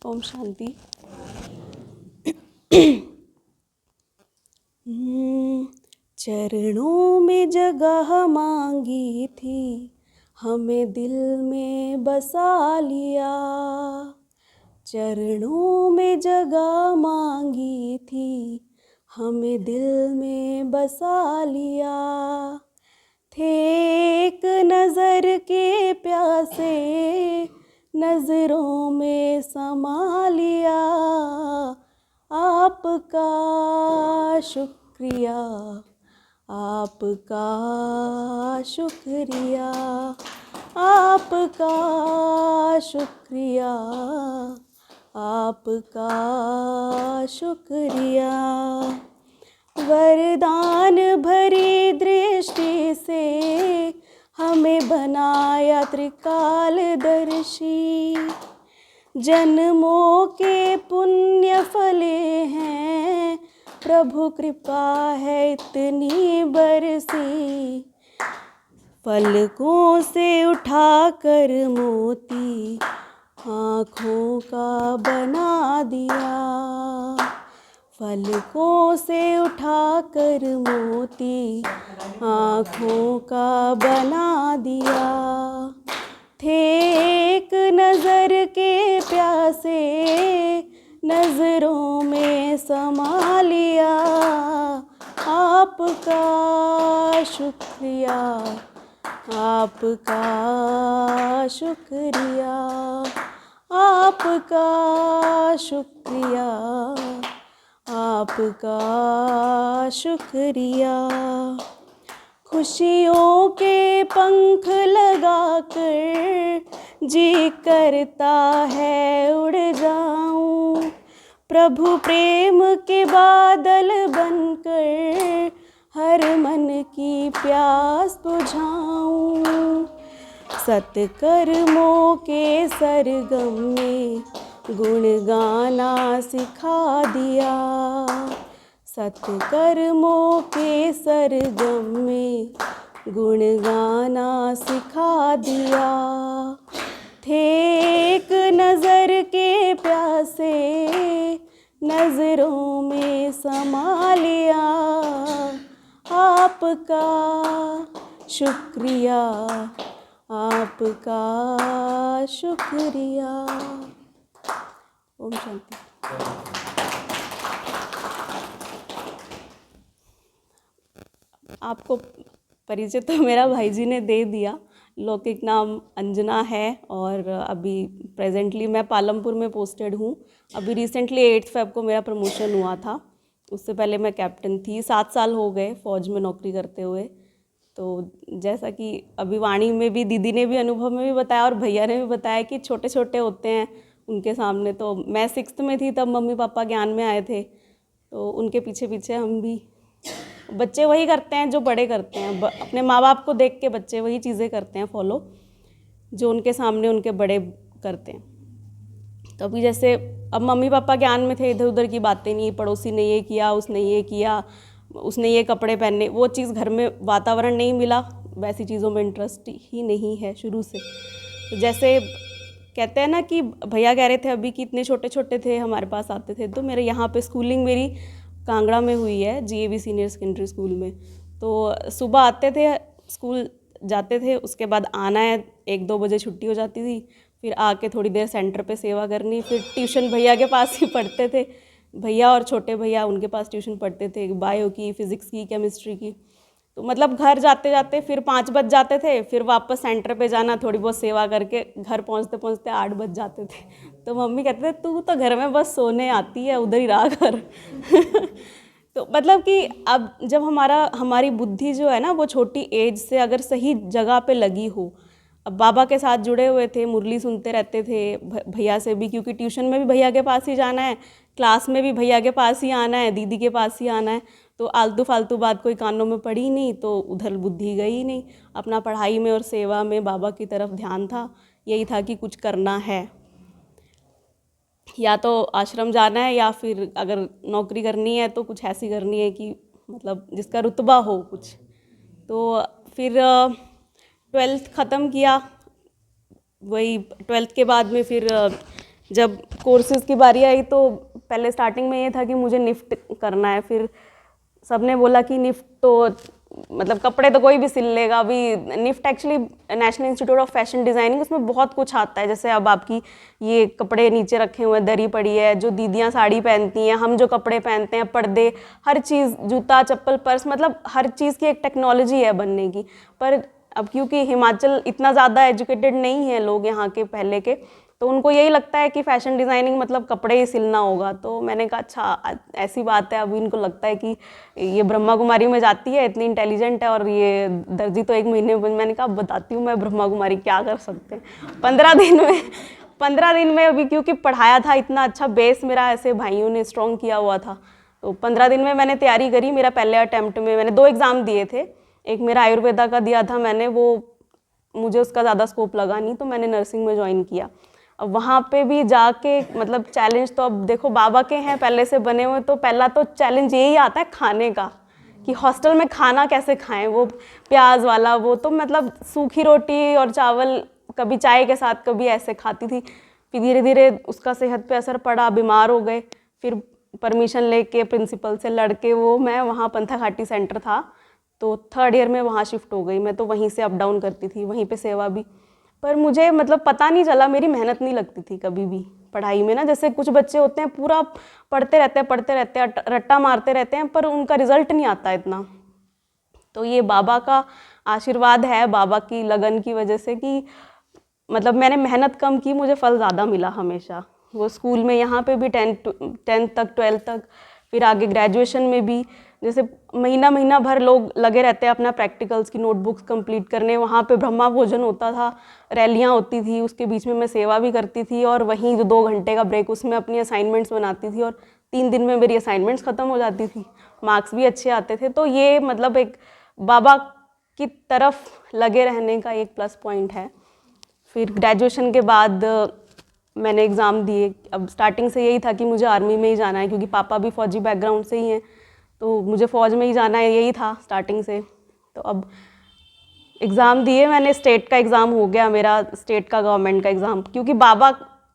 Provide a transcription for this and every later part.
ओम शांति। चरणों में जगह मांगी थी, हमें दिल में बसा लिया। चरणों में जगह मांगी थी, हमें दिल में बसा लिया। थे एक नज़र के प्यासे, नज़रों में समा लिया। आपका शुक्रिया, आपका शुक्रिया, आपका शुक्रिया, आपका शुक्रिया। वरदान भरी दृष्टि से हमें बनाया त्रिकालदर्शी। जन्मों के पुण्य फले हैं, प्रभु कृपा है इतनी बरसी। पलकों से उठाकर मोती आँखों का बना दिया। पलकों से उठाकर मोती आँखों का बना दिया। थे एक नज़र के प्यासे, नज़रों में समा लिया। आपका शुक्रिया, आपका शुक्रिया, आपका शुक्रिया, आपका शुक्रिया। खुशियों के पंख लगाकर जी करता है उड़ जाऊं। प्रभु प्रेम के बादल बनकर हर मन की प्यास बुझाऊं। सत्कर्मों के सरगम में गुण गाना सिखा दिया। सत्कर्मों के सरगम में गुण गाना सिखा दिया। थे एक नज़र के प्यासे, नज़रों में समा लिया। आपका शुक्रिया, आपका शुक्रिया। ओम शांति। आपको परिचय तो मेरा भाई जी ने दे दिया। लौकिक नाम अंजना है और अभी प्रेजेंटली मैं पालमपुर में पोस्टेड हूँ। अभी रिसेंटली 8 फ़रवरी को मेरा प्रमोशन हुआ था। उससे पहले मैं कैप्टन थी। 7 साल हो गए फ़ौज में नौकरी करते हुए। तो जैसा कि अभी वाणी में भी दीदी ने भी अनुभव में भी बताया और भैया ने भी बताया कि छोटे छोटे होते हैं उनके सामने। तो मैं 6th में थी तब मम्मी पापा ज्ञान में आए थे, तो उनके पीछे पीछे हम भी। बच्चे वही करते हैं जो बड़े करते हैं। अपने माँ बाप को देख के बच्चे वही चीज़ें करते हैं फॉलो जो उनके सामने उनके बड़े करते हैं। तो अभी जैसे अब मम्मी पापा ज्ञान में थे, इधर उधर की बातें नहीं, पड़ोसी ने ये किया, उसने ये किया, उसने ये कपड़े पहने, वो चीज़ घर में वातावरण नहीं मिला, वैसी चीज़ों में इंटरेस्ट ही नहीं है शुरू से। तो जैसे कहते हैं ना कि भैया कह रहे थे अभी कि इतने छोटे छोटे थे हमारे पास आते थे। तो मेरे यहाँ पे स्कूलिंग मेरी कांगड़ा में हुई है, GAV सीनियर सेकेंडरी स्कूल में। तो सुबह आते थे, स्कूल जाते थे, उसके बाद आना है, 1-2 बजे छुट्टी हो जाती थी। फिर आके थोड़ी देर सेंटर पे सेवा करनी, फिर ट्यूशन भैया के पास ही पढ़ते थे। भैया और छोटे भैया उनके पास ट्यूशन पढ़ते थे, बायो की, फिज़िक्स की, केमिस्ट्री की। तो मतलब घर जाते जाते फिर 5 बज जाते थे, फिर वापस सेंटर पे जाना, थोड़ी बहुत सेवा करके घर पहुंचते पहुंचते 8 बज जाते थे। तो मम्मी कहते थे तू तो घर में बस सोने आती है, उधर ही रहा कर। तो मतलब कि अब जब हमारी बुद्धि जो है ना वो छोटी एज से अगर सही जगह पे लगी हो। अब बाबा के साथ जुड़े हुए थे, मुरली सुनते रहते थे, भैया से भी, क्योंकि ट्यूशन में भी भैया के पास ही जाना है, क्लास में भी भैया के पास ही आना है, दीदी के पास ही आना है। तो आलतू फालतू बात कोई कानों में पड़ी नहीं, तो उधर बुद्धि गई नहीं। अपना पढ़ाई में और सेवा में बाबा की तरफ ध्यान था। यही था कि कुछ करना है, या तो आश्रम जाना है या फिर अगर नौकरी करनी है तो कुछ ऐसी करनी है कि मतलब जिसका रुतबा हो कुछ। तो फिर 12th ख़त्म किया। वही 12th के बाद में फिर जब कोर्सेज़ की बारी आई तो पहले स्टार्टिंग में ये था कि मुझे निफ्ट करना है, फिर सबने बोला कि निफ्ट तो मतलब कपड़े तो कोई भी सिल लेगा। अभी NIFT actually national institute of fashion designing, उसमें बहुत कुछ आता है। जैसे अब आपकी ये कपड़े नीचे रखे हुए हैं, दरी पड़ी है, जो दीदियाँ साड़ी पहनती हैं, हम जो कपड़े पहनते हैं, पर्दे, हर चीज़, जूता चप्पल पर्स, मतलब हर चीज़ की एक टेक्नोलॉजी है बनने की। पर अब क्योंकि हिमाचल इतना ज़्यादा एजुकेटेड नहीं है लोग यहाँ के पहले के, तो उनको यही लगता है कि फ़ैशन डिज़ाइनिंग मतलब कपड़े ही सिलना होगा। तो मैंने कहा अच्छा ऐसी बात है। अभी इनको लगता है कि ये ब्रह्मा कुमारी में जाती है, इतनी इंटेलिजेंट है, और ये दर्जी तो 1 महीने में। मैंने कहा बताती हूँ मैं ब्रह्मा कुमारी क्या कर सकते हैं 15 दिन में। अभी क्योंकि पढ़ाया था, इतना अच्छा बेस मेरा ऐसे भाइयों ने स्ट्रॉन्ग किया हुआ था, तो 15 दिन में मैंने तैयारी करी। मेरा पहले अटैम्प्ट में मैंने 2 एग्ज़ाम दिए थे। एक मेरा आयुर्वेदा का दिया था मैंने, वो मुझे उसका ज़्यादा स्कोप लगा नहीं, तो मैंने नर्सिंग में ज्वाइन किया। अब वहाँ पे भी जाके मतलब चैलेंज तो अब देखो बाबा के हैं पहले से बने हुए, तो पहला तो चैलेंज यही आता है खाने का, कि हॉस्टल में खाना कैसे खाएं, वो प्याज वाला। वो तो मतलब सूखी रोटी और चावल कभी चाय के साथ, कभी ऐसे खाती थी। फिर धीरे धीरे उसका सेहत पे असर पड़ा, बीमार हो गए। फिर परमिशन लेके प्रिंसिपल से लड़के, वो मैं वहाँ पंथा घाटी सेंटर था, तो 3rd ईयर में वहाँ शिफ्ट हो गई। मैं तो वहीं से अप डाउन करती थी, वहीं पे सेवा भी। पर मुझे मतलब पता नहीं चला, मेरी मेहनत नहीं लगती थी कभी भी पढ़ाई में ना। जैसे कुछ बच्चे होते हैं पूरा पढ़ते रहते हैं, रट्टा मारते रहते हैं, पर उनका रिजल्ट नहीं आता इतना। तो ये बाबा का आशीर्वाद है, बाबा की लगन की वजह से, कि मतलब मैंने मेहनत कम की, मुझे फल ज़्यादा मिला हमेशा। वो स्कूल में, यहाँ पे भी 10th तक, 12th तक, फिर आगे ग्रेजुएशन में भी। जैसे महीना भर लोग लगे रहते हैं अपना प्रैक्टिकल्स की नोटबुक्स कंप्लीट करने। वहाँ पे ब्रह्मा भोजन होता था, रैलियाँ होती थी, उसके बीच में मैं सेवा भी करती थी, और वहीं जो 2 घंटे का ब्रेक, उसमें अपनी असाइनमेंट्स बनाती थी, और 3 दिन में मेरी असाइनमेंट्स ख़त्म हो जाती थी, मार्क्स भी अच्छे आते थे। तो ये मतलब एक बाबा की तरफ लगे रहने का एक प्लस पॉइंट है। फिर ग्रेजुएशन के बाद मैंने एग्ज़ाम दिए। अब स्टार्टिंग से यही था कि मुझे आर्मी में ही जाना है, क्योंकि पापा भी फौजी बैकग्राउंड से ही हैं, तो मुझे फ़ौज में ही जाना है, यही था स्टार्टिंग से। तो अब एग्ज़ाम दिए मैंने, स्टेट का एग्ज़ाम हो गया मेरा, स्टेट का गवर्नमेंट का एग्ज़ाम। क्योंकि बाबा,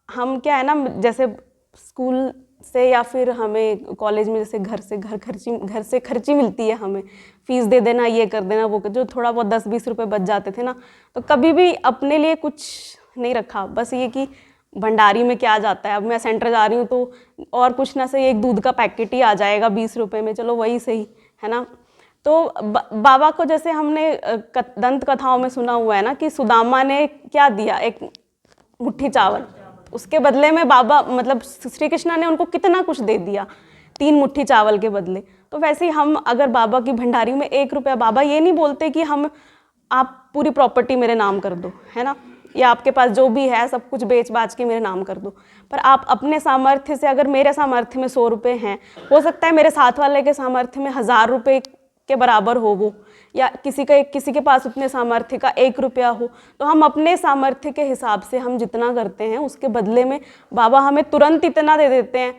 हम क्या है ना, जैसे स्कूल से या फिर हमें कॉलेज में जैसे घर से खर्ची मिलती है, हमें फ़ीस दे देना, ये कर देना, वो कर, जो थोड़ा बहुत 10-20 रुपये बच जाते थे ना, तो कभी भी अपने लिए कुछ नहीं रखा। बस ये कि भंडारी में क्या जाता है, अब मैं सेंटर जा रही हूँ तो और कुछ ना सही, एक दूध का पैकेट ही आ जाएगा 20 रुपये में, चलो वही सही है ना। तो बाबा को जैसे हमने दंत कथाओं में सुना हुआ है ना, कि सुदामा ने क्या दिया, एक मुट्ठी चावल, उसके बदले में बाबा मतलब श्री कृष्ण ने उनको कितना कुछ दे दिया 3 मुट्ठी चावल के बदले। तो वैसे ही हम अगर बाबा की भंडारी में 1 रुपया, बाबा ये नहीं बोलते कि हम, आप पूरी प्रॉपर्टी मेरे नाम कर दो, है ना, या आपके पास जो भी है सब कुछ बेच बाच के मेरे नाम कर दो। पर आप अपने सामर्थ्य से, अगर मेरे सामर्थ्य में 100 रुपये हैं, हो सकता है मेरे साथ वाले के सामर्थ्य में 1000 रुपये के बराबर हो वो, या किसी के पास उतने सामर्थ्य का 1 रुपया हो। तो हम अपने सामर्थ्य के हिसाब से हम जितना करते हैं, उसके बदले में बाबा हमें तुरंत इतना दे देते हैं।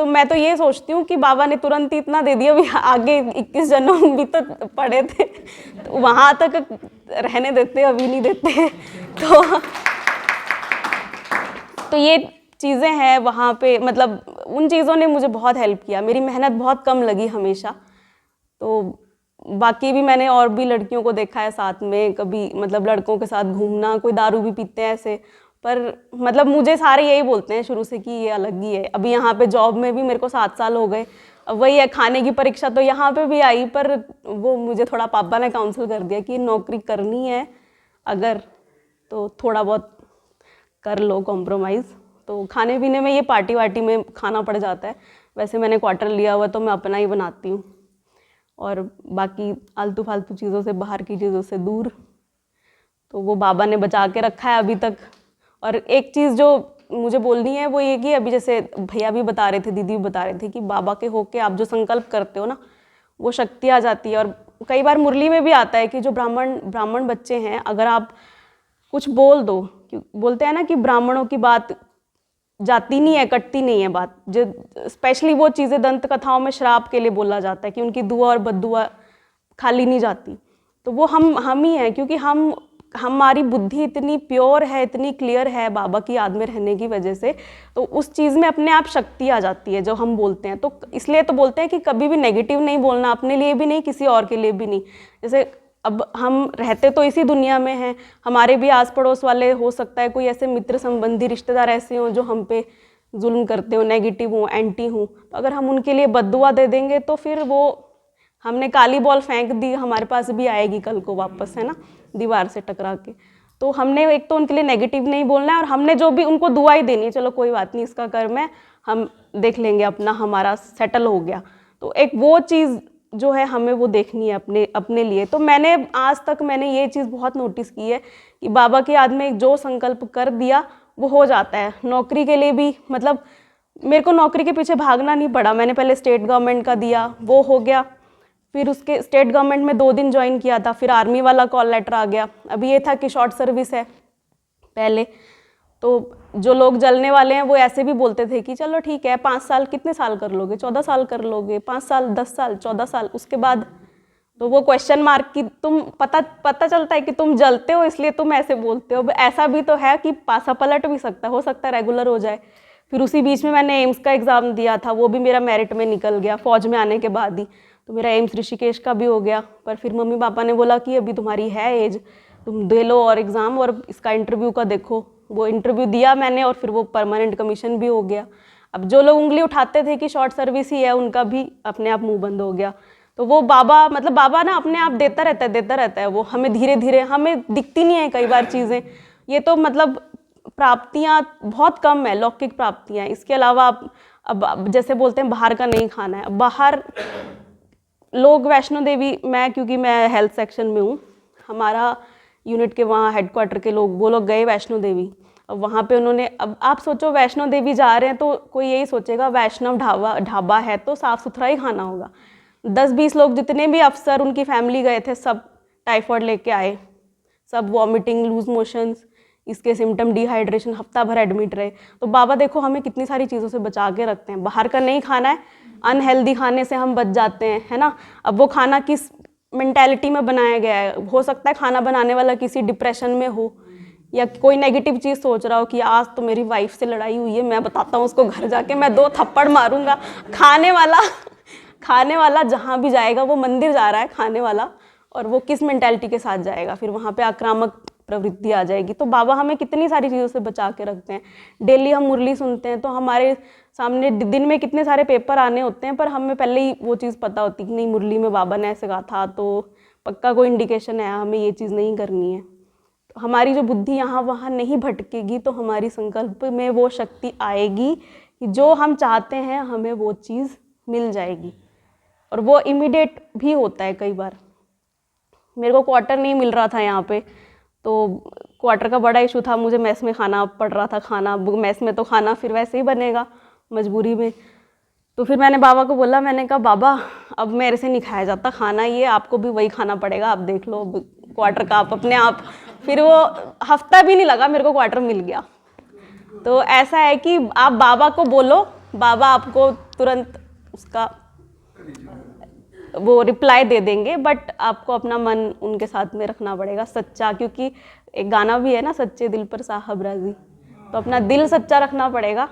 मैं तो ये सोचती हूँ कि बाबा ने तुरंत ही इतना दे दिया, भी आगे 21 जन्म भी तो पड़े थे, तो वहाँ तक रहने देते, अभी नहीं देते। तो ये चीज़ें हैं वहाँ पे, मतलब उन चीज़ों ने मुझे बहुत हेल्प किया, मेरी मेहनत बहुत कम लगी हमेशा। तो बाकी भी मैंने और भी लड़कियों को देखा है साथ में, कभी मतलब लड़कों के साथ घूमना, कोई दारू भी पीते हैं ऐसे, पर मतलब मुझे सारे यही बोलते हैं शुरू से कि ये अलग ही है। अभी यहाँ पे जॉब में भी मेरे को 7 साल हो गए, अब वही है, खाने की परीक्षा तो यहाँ पे भी आई, पर वो मुझे थोड़ा पापा ने काउंसिल कर दिया कि नौकरी करनी है अगर, तो थोड़ा बहुत कर लो कॉम्प्रोमाइज़। तो खाने पीने में ये पार्टी वार्टी में खाना पड़ जाता है, वैसे मैंने क्वार्टर लिया हुआ तो मैं अपना ही बनाती हूँ, और बाकी आलतू फालतू चीज़ों से, बाहर की चीज़ों से दूर। तो वो बाबा ने बचा के रखा है अभी तक। और एक चीज़ जो मुझे बोलनी है वो ये कि अभी जैसे भैया भी बता रहे थे, दीदी भी बता रहे थे, कि बाबा के होके आप जो संकल्प करते हो ना, वो शक्ति आ जाती है। और कई बार मुरली में भी आता है कि जो ब्राह्मण बच्चे हैं, अगर आप कुछ बोल दो, बोलते हैं ना कि ब्राह्मणों की बात जाती नहीं है, कटती नहीं है बात, जो स्पेशली वो चीज़ें दंत कथाओं में श्राप के लिए बोला जाता है कि उनकी दुआ और बद्दुआ खाली नहीं जाती, तो वो हम ही हैं, क्योंकि हम हमारी बुद्धि इतनी प्योर है, इतनी क्लियर है बाबा की याद में रहने की वजह से, तो उस चीज़ में अपने आप शक्ति आ जाती है जो हम बोलते हैं। तो इसलिए तो बोलते हैं कि कभी भी नेगेटिव नहीं बोलना, अपने लिए भी नहीं, किसी और के लिए भी नहीं। जैसे अब हम रहते तो इसी दुनिया में हैं, हमारे भी आस पड़ोस वाले हो सकता है कोई ऐसे मित्र संबंधी रिश्तेदार ऐसे हों जो हम पे जुल्म करते हो, नेगेटिव हों, एंटी हों, तो अगर हम उनके लिए बद्दुआ दे देंगे तो फिर वो हमने काली बॉल फेंक दी, हमारे पास भी आएगी कल को वापस, है ना, दीवार से टकरा के। तो हमने एक तो उनके लिए नेगेटिव नहीं बोलना है, और हमने जो भी उनको दुआ ही देनी है, चलो कोई बात नहीं, इसका कर्म है, हम देख लेंगे, अपना हमारा सेटल हो गया। तो एक वो चीज़ जो है हमें वो देखनी है अपने लिए। तो मैंने आज तक ये चीज़ बहुत नोटिस की है कि बाबा की याद में जो संकल्प कर दिया वो हो जाता है। नौकरी के लिए भी, मतलब मेरे को नौकरी के पीछे भागना नहीं पड़ा, मैंने पहले स्टेट गवर्नमेंट का दिया, वो हो गया, फिर उसके स्टेट गवर्नमेंट में 2 दिन ज्वाइन किया था, फिर आर्मी वाला कॉल लेटर आ गया। अभी ये था कि शॉर्ट सर्विस है पहले, तो जो लोग जलने वाले हैं वो ऐसे भी बोलते थे कि चलो ठीक है, 5 साल, कितने साल कर लोगे, 14 साल कर लोगे, 5 साल, 10 साल, 14 साल, उसके बाद तो वो क्वेश्चन मार्क की तुम पता चलता है कि तुम जलते हो इसलिए तुम ऐसे बोलते हो। ऐसा भी तो है कि पासा पलट भी सकता है, हो सकता है रेगुलर हो जाए। फिर उसी बीच में मैंने एम्स का एग्ज़ाम दिया था, वो भी मेरा मेरिट में निकल गया फौज में आने के बाद ही, तो मेरा एम्स ऋषिकेश का भी हो गया। पर फिर मम्मी पापा ने बोला कि अभी तुम्हारी है एज, तुम दे लो और एग्ज़ाम, और इसका इंटरव्यू का देखो। वो इंटरव्यू दिया मैंने और फिर वो परमानेंट कमीशन भी हो गया। अब जो लोग उंगली उठाते थे कि शॉर्ट सर्विस ही है, उनका भी अपने आप मुंह बंद हो गया। तो वो बाबा, मतलब बाबा ना अपने आप देता रहता है वो हमें, धीरे धीरे, हमें दिखती नहीं है कई बार चीज़ें। ये तो मतलब प्राप्तियाँ बहुत कम है, लौकिक प्राप्तियाँ। इसके अलावा आप अब जैसे बोलते हैं बाहर का नहीं खाना है, अब बाहर लोग वैष्णो देवी, क्योंकि मैं हेल्थ सेक्शन में हूँ, हमारा यूनिट के वहाँ हेडक्वार्टर के लोग, वो लोग गए वैष्णो देवी। अब वहाँ पे उन्होंने, अब आप सोचो वैष्णो देवी जा रहे हैं तो कोई यही सोचेगा वैष्णव ढाबा है तो साफ़ सुथरा ही खाना होगा। 10-20 लोग जितने भी अफसर, उनकी फैमिली गए थे, सब टाइफाइड लेके आए, सब वॉमिटिंग, लूज मोशंस, इसके सिम्टम, डिहाइड्रेशन, हफ्ता भर एडमिट रहे। तो बाबा देखो हमें कितनी सारी चीज़ों से बचा के रखते हैं। बाहर का नहीं खाना है, अनहेल्दी खाने से हम बच जाते हैं, है ना। अब वो खाना किस मेंटालिटी में बनाया गया है, हो सकता है खाना बनाने वाला किसी डिप्रेशन में हो, या कोई नेगेटिव चीज़ सोच रहा हो कि आज तो मेरी वाइफ से लड़ाई हुई है, मैं बताता हूँ उसको, घर जाके मैं 2 थप्पड़ मारूंगा। खाने वाला जहाँ भी जाएगा, वो मंदिर जा रहा है खाने वाला, और वो किस मेंटालिटी के साथ जाएगा, फिर वहाँ पे आक्रामक प्रवृत्ति आ जाएगी। तो बाबा हमें कितनी सारी चीज़ों से बचा के रखते हैं। डेली हम मुरली सुनते हैं तो हमारे सामने दिन में कितने सारे पेपर आने होते हैं, पर हमें पहले ही वो चीज़ पता होती कि नहीं, मुरली में बाबा ने ऐसे कहा था, तो पक्का कोई इंडिकेशन है, हमें ये चीज़ नहीं करनी है। तो हमारी जो बुद्धि यहाँ वहाँ नहीं भटकेगी, तो हमारी संकल्प में वो शक्ति आएगी कि जो हम चाहते हैं हमें वो चीज़ मिल जाएगी। और वो इमीडिएट भी होता है। कई बार मेरे को क्वार्टर नहीं मिल रहा था यहाँ पे, तो क्वार्टर का बड़ा इशू था, मुझे मेस में खाना पड़ रहा था। खाना मेस में तो खाना फिर वैसे ही बनेगा मजबूरी में। तो फिर मैंने बाबा को बोला, मैंने कहा बाबा अब मेरे से नहीं खाया जाता खाना, ये आपको भी वही खाना पड़ेगा, आप देख लो क्वार्टर का आप अपने आप। फिर वो हफ्ता भी नहीं लगा, मेरे को क्वार्टर मिल गया। तो ऐसा है कि आप बाबा को बोलो, बाबा आपको तुरंत उसका वो रिप्लाई दे देंगे, बट आपको अपना मन उनके साथ में रखना पड़ेगा सच्चा, क्योंकि एक गाना भी है ना, सच्चे दिल पर साहब राजी। तो अपना दिल सच्चा रखना पड़ेगा,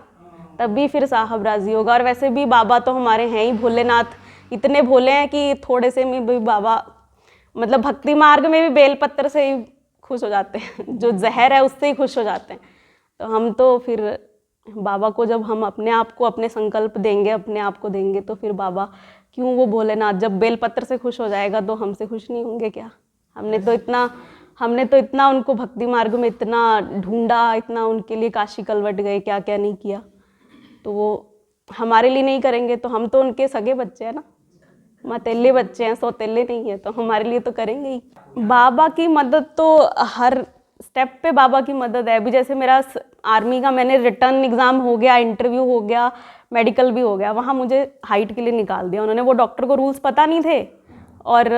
तभी फिर साहब राजी होगा। और वैसे भी बाबा तो हमारे हैं ही भोलेनाथ, इतने भोले हैं कि थोड़े से में भी बाबा, मतलब भक्ति मार्ग में भी बेलपत्र से ही खुश हो जाते हैं, जो जहर है उससे ही खुश हो जाते हैं। तो हम तो फिर बाबा को जब हम अपने आप को, अपने संकल्प देंगे, अपने आप को देंगे, तो फिर बाबा क्यों, वो भोलेनाथ जब बेलपत्र से खुश हो जाएगा तो हमसे खुश नहीं होंगे क्या। हमने तो इतना उनको भक्ति मार्ग में इतना ढूंढा, इतना उनके लिए काशी कलवट गए, क्या क्या नहीं किया। तो वो हमारे लिए नहीं करेंगे तो हम तो उनके सगे बच्चे हैं ना, मतेले बच्चे हैं, सौतेले नहीं है, तो हमारे लिए तो करेंगे ही। बाबा की मदद तो हर स्टेप पे बाबा की मदद है। अभी जैसे मेरा आर्मी का, मैंने रिटर्न एग्ज़ाम हो गया, इंटरव्यू हो गया, मेडिकल भी हो गया, वहाँ मुझे हाइट के लिए निकाल दिया उन्होंने। वो डॉक्टर को रूल्स पता नहीं थे, और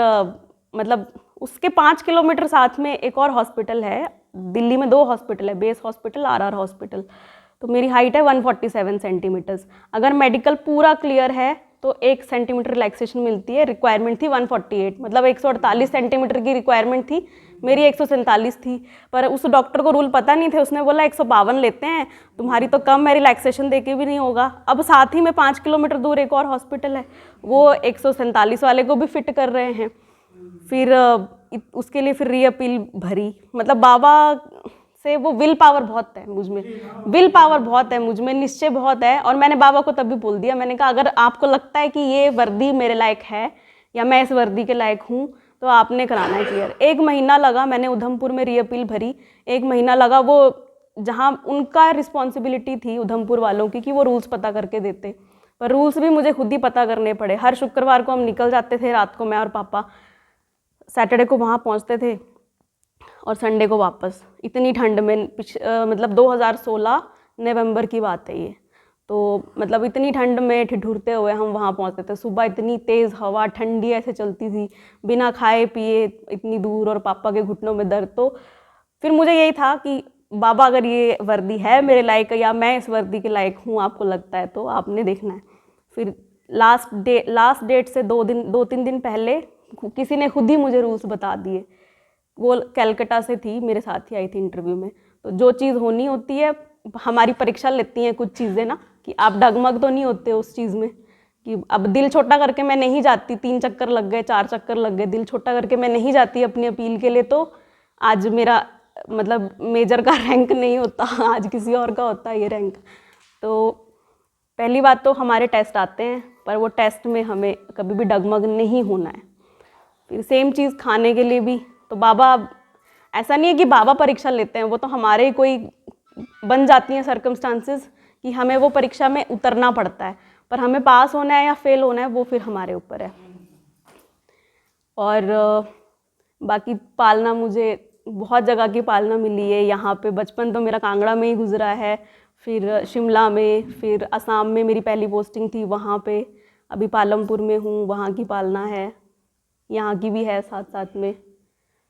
मतलब उसके 5 किलोमीटर साथ में एक और हॉस्पिटल है, दिल्ली में 2 हॉस्पिटल है, बेस हॉस्पिटल, RR हॉस्पिटल। तो मेरी हाइट है 147 सेंटीमीटर्स। अगर मेडिकल पूरा क्लियर है तो 1 सेंटीमीटर रिलैक्सेशन मिलती है। रिक्वायरमेंट थी 148, मतलब 148 सेंटीमीटर की रिक्वायरमेंट थी, मेरी 147 थी, पर उस डॉक्टर को रूल पता नहीं थे, उसने बोला 152 लेते हैं, तुम्हारी तो कम है, रिलैक्सेशन देके भी नहीं होगा। अब साथ ही में 5 किलोमीटर दूर एक और हॉस्पिटल है, वो 147 वाले को भी फिट कर रहे हैं। फिर उसके लिए फिर रीअपील भरी। मतलब बाबा से वो विल पावर बहुत है मुझ में, विल पावर बहुत है मुझ में, निश्चय बहुत है। और मैंने बाबा को तभी बोल दिया, मैंने कहा अगर आपको लगता है कि ये वर्दी मेरे लायक है या मैं इस वर्दी के लायक हूँ तो आपने कराना है क्लियर। 1 महीना लगा, मैंने उधमपुर में रीअपील भरी, 1 महीना लगा। वो जहाँ उनका रिस्पॉन्सिबिलिटी थी उधमपुर वालों की कि वो रूल्स पता करके देते, पर रूल्स भी मुझे खुद ही पता करने पड़े। हर शुक्रवार को हम निकल जाते थे रात को, मैं और पापा, सैटरडे को वहाँ पहुँचते थे और संडे को वापस। इतनी ठंड में, मतलब 2016 नवंबर की बात है ये, तो मतलब इतनी ठंड में ठिठुरते हुए हम वहाँ पहुँचते थे। सुबह इतनी तेज़ हवा, ठंडी ऐसे चलती थी, बिना खाए पिए इतनी दूर, और पापा के घुटनों में दर्द। तो फिर मुझे यही था कि बाबा अगर ये वर्दी है मेरे लायक या मैं इस वर्दी के लायक हूँ, आपको लगता है तो आपने देखना है। फिर लास्ट डेट से 2-3 दिन पहले किसी ने खुद ही मुझे रूल्स बता दिए। वो कलकत्ता से थी, मेरे साथ ही आई थी इंटरव्यू में। तो जो चीज़ होनी होती है, हमारी परीक्षा लेती हैं कुछ चीज़ें ना, कि आप डगमग तो नहीं होते उस चीज़ में, कि अब दिल छोटा करके मैं नहीं जाती, 3 चक्कर लग गए, 4 चक्कर लग गए, दिल छोटा करके मैं नहीं जाती अपनी अपील के लिए, तो आज मेरा मतलब मेजर का रैंक नहीं होता, आज किसी और का होता ये रैंक। तो पहली बात तो हमारे टेस्ट आते हैं, पर वो टेस्ट में हमें कभी भी डगमग नहीं होना है। फिर सेम चीज़ खाने के लिए भी, तो बाबा, ऐसा नहीं है कि बाबा परीक्षा लेते हैं, वो तो हमारे ही कोई बन जाती हैं सर्कमस्टांसेस कि हमें वो परीक्षा में उतरना पड़ता है, पर हमें पास होना है या फेल होना है वो फिर हमारे ऊपर है। और बाकी पालना, मुझे बहुत जगह की पालना मिली है यहाँ पे। बचपन तो मेरा कांगड़ा में ही गुजरा है, फिर शिमला में, फिर असम में मेरी पहली पोस्टिंग थी वहाँ पे, अभी पालमपुर में हूँ, वहाँ की पालना है, यहाँ की भी है साथ साथ में।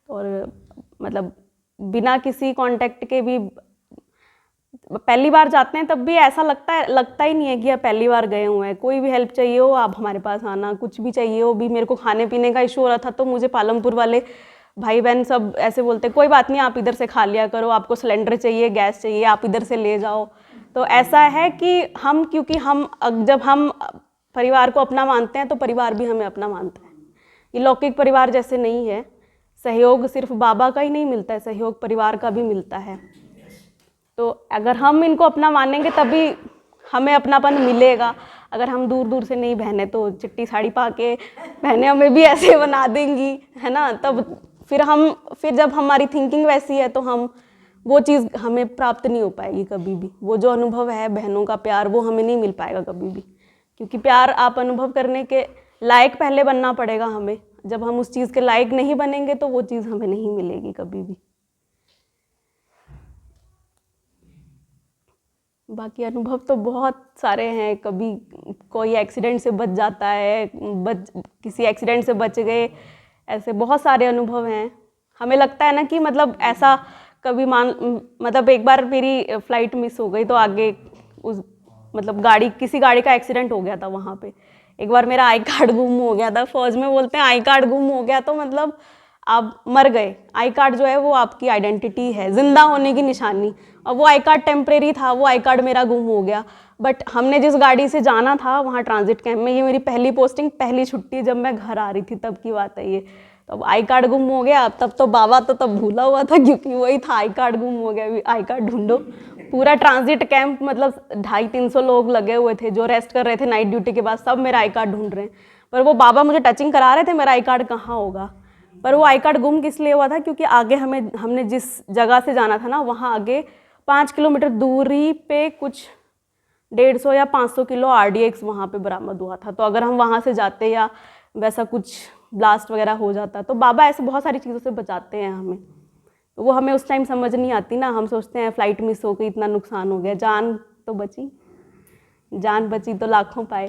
और मतलब बिना किसी कांटेक्ट के भी पहली बार जाते हैं, तब भी ऐसा लगता ही नहीं है कि आप पहली बार गए हुए हैं। कोई भी हेल्प चाहिए हो आप हमारे पास आना, कुछ भी चाहिए हो भी। मेरे को खाने पीने का इशू हो रहा था तो मुझे पालमपुर वाले भाई बहन सब ऐसे बोलते, कोई बात नहीं आप इधर से खा लिया करो, आपको सिलेंडर चाहिए, गैस चाहिए, आप इधर से ले जाओ। तो ऐसा है कि हम, क्योंकि हम जब हम परिवार को अपना मानते हैं तो परिवार भी हमें अपना मानता है। ये लौकिक परिवार जैसे नहीं है, सहयोग सिर्फ बाबा का ही नहीं मिलता है, सहयोग परिवार का भी मिलता है। तो अगर हम इनको अपना मानेंगे तभी हमें अपनापन मिलेगा। अगर हम दूर दूर से नहीं, बहनें तो चिट्टी साड़ी पा के बहनें हमें भी ऐसे बना देंगी, है ना, तब फिर जब हमारी थिंकिंग वैसी है तो हम वो चीज़ हमें प्राप्त नहीं हो पाएगी कभी भी। वो जो अनुभव है बहनों का प्यार, वो हमें नहीं मिल पाएगा कभी भी, क्योंकि प्यार आप अनुभव करने के लायक पहले बनना पड़ेगा हमें। जब हम उस चीज़ के लायक नहीं बनेंगे तो वो चीज़ हमें नहीं मिलेगी कभी भी। बाकी अनुभव तो बहुत सारे हैं। कभी कोई एक्सीडेंट से बच जाता है, किसी एक्सीडेंट से बच गए, ऐसे बहुत सारे अनुभव हैं। हमें लगता है ना कि मतलब ऐसा कभी मतलब एक बार मेरी फ़्लाइट मिस हो गई तो आगे मतलब किसी गाड़ी का एक्सीडेंट हो गया था वहाँ पे। एक बार मेरा आई कार्ड गुम हो गया था। फौज में बोलते हैं आई कार्ड गुम हो गया तो मतलब आप मर गए। आई कार्ड जो है वो आपकी आइडेंटिटी है, जिंदा होने की निशानी। और वो आई कार्ड टेम्परेरी था, वो आई कार्ड मेरा गुम हो गया। बट हमने जिस गाड़ी से जाना था वहाँ ट्रांजिट कैंप में, ये मेरी पहली पोस्टिंग, पहली छुट्टी जब मैं घर आ रही थी तब की बात है ये। तो आई कार्ड गुम हो गया। तब तो बाबा तो तब भूला हुआ था, क्योंकि वही था, आई कार्ड गुम हो गया, आई कार्ड ढूंढो। पूरा ट्रांजिट कैंप मतलब 250-300 लोग लगे हुए थे जो रेस्ट कर रहे थे नाइट ड्यूटी के बाद, सब मेरा आई कार्ड ढूंढ रहे हैं। पर वो बाबा मुझे टचिंग करा रहे थे मेरा आई कार्ड कहाँ होगा। पर वो आई कार्ड गुम किस लिए हुआ था, क्योंकि आगे हमने जिस जगह से जाना था ना, वहाँ आगे 5 किलोमीटर दूरी पे कुछ 150 या 500 किलो RDX वहाँ पे बरामद हुआ था। तो अगर हम वहाँ से जाते या वैसा कुछ ब्लास्ट वगैरह हो जाता, तो बाबा ऐसे बहुत सारी चीज़ों से बचाते हैं हमें। तो वो हमें उस टाइम समझ नहीं आती ना, हम सोचते हैं फ़्लाइट मिस हो गई, इतना नुकसान हो गया, जान तो बची, जान बची तो लाखों पाए।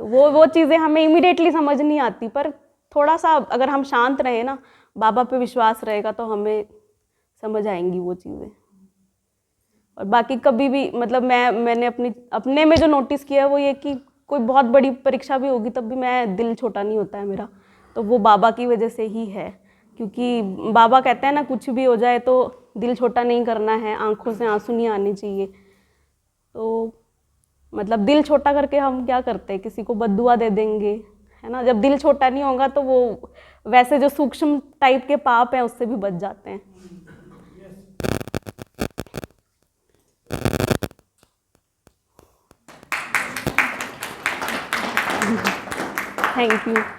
तो वो चीज़ें हमें इमीडिएटली समझ नहीं आती, पर थोड़ा सा अगर हम शांत रहे ना, बाबा पे विश्वास रहेगा तो हमें समझ आएंगी वो चीज़ें। और बाकी कभी भी मतलब मैंने अपने में जो नोटिस किया है वो ये कि कोई बहुत बड़ी परीक्षा भी होगी तब भी दिल छोटा नहीं होता है मेरा, तो वो बाबा की वजह से ही है। क्योंकि बाबा कहते हैं ना, कुछ भी हो जाए तो दिल छोटा नहीं करना है, आंखों से आंसू नहीं आने चाहिए। तो मतलब दिल छोटा करके हम क्या करते हैं, किसी को बद्दुआ दे देंगे, है ना। जब दिल छोटा नहीं होगा तो वो वैसे जो सूक्ष्म टाइप के पाप हैं उससे भी बच जाते हैं। Thank you.